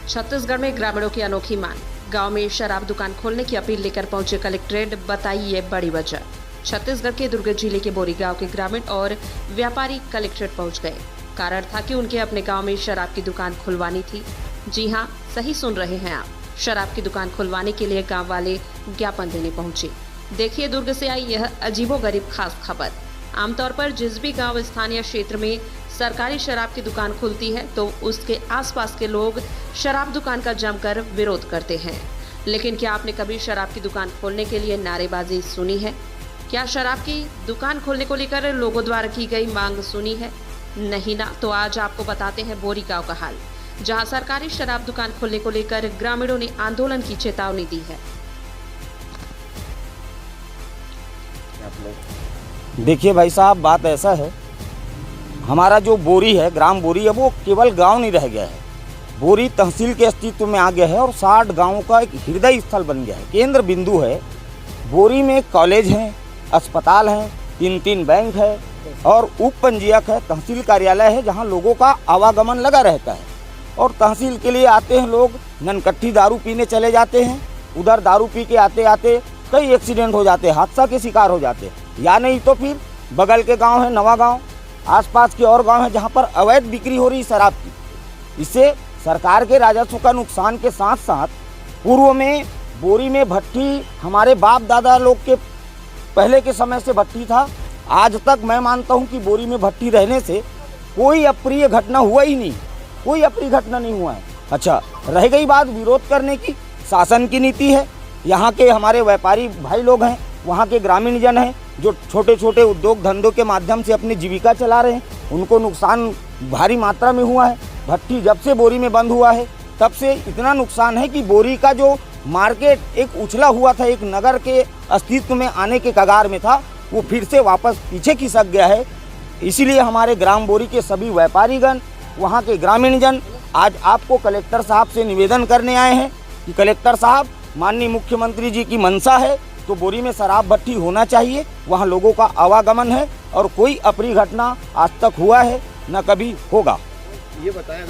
छत्तीसगढ़ में ग्रामीणों की अनोखी मांग। गांव में शराब दुकान खोलने की अपील लेकर पहुंचे कलेक्ट्रेट, बताई ये बड़ी वजह। छत्तीसगढ़ के दुर्ग जिले के बोरी गांव के ग्रामीण और व्यापारी कलेक्ट्रेट पहुंच गए। कारण था कि उनके अपने गांव में शराब की दुकान खुलवानी थी। जी हां, सही सुन रहे हैं आप, शराब की दुकान खुलवाने के लिए गांव वाले ज्ञापन देने पहुंचे। देखिए दुर्ग से आई यह अजीबोगरीब खास खबर। आमतौर पर जिस भी गांव स्थानीय क्षेत्र में सरकारी शराब की दुकान खुलती है तो उसके आसपास के लोग शराब दुकान का जमकर विरोध करते हैं। लेकिन क्या आपने कभी शराब की दुकान खोलने के लिए नारेबाजी सुनी है? क्या शराब की दुकान खोलने को लेकर लोगों द्वारा की गई मांग सुनी है? नहीं ना, तो आज आपको बताते हैं बोरी गांव का हाल, जहां सरकारी शराब दुकान खोलने को लेकर ग्रामीणों ने आंदोलन की चेतावनी दी है। देखिए भाई साहब, बात ऐसा है, हमारा जो बोरी है, ग्राम बोरी है, वो केवल गांव नहीं रह गया है। बोरी तहसील के अस्तित्व में आ गया है और 60 गांवों का एक हृदय स्थल बन गया है, केंद्र बिंदु है। बोरी में कॉलेज हैं, अस्पताल हैं, 3 बैंक है और उप पंजीयक है, तहसील कार्यालय है, जहां लोगों का आवागमन लगा रहता है। और तहसील के लिए आते हैं लोग, ननकट्टी दारू पीने चले जाते हैं। उधर दारू पी के आते आते कई एक्सीडेंट हो जाते हैं, हादसा के शिकार हो जाते हैं। या नहीं तो फिर बगल के गांव है नवा गांव, आसपास के और गांव हैं जहां पर अवैध बिक्री हो रही शराब की। इससे सरकार के राजस्व का नुकसान के साथ साथ पूर्व में बोरी में भट्टी हमारे बाप दादा लोग के पहले के समय से भट्टी था। आज तक मैं मानता हूं कि बोरी में भट्टी रहने से कोई अप्रिय घटना हुआ ही नहीं, कोई अप्रिय घटना नहीं हुआ है। अच्छा, रह गई बात विरोध करने की, शासन की नीति है। यहाँ के हमारे व्यापारी भाई लोग हैं, वहाँ के ग्रामीण जन हैं जो छोटे छोटे उद्योग धंधों के माध्यम से अपनी जीविका चला रहे हैं, उनको नुकसान भारी मात्रा में हुआ है। भट्टी जब से बोरी में बंद हुआ है तब से इतना नुकसान है कि बोरी का जो मार्केट एक उछला हुआ था, एक नगर के अस्तित्व में आने के कगार में था, वो फिर से वापस पीछे खिसक गया है। इसीलिए हमारे ग्राम बोरी के सभी व्यापारीगण, वहाँ के ग्रामीण जन आज आपको कलेक्टर साहब से निवेदन करने आए हैं कि कलेक्टर साहब, माननीय मुख्यमंत्री जी की मंशा है तो बोरी में शराब भट्टी होना चाहिए। वहाँ लोगों का आवागमन है और कोई अप्रिय घटना आज तक हुआ है न कभी होगा। ये बताएं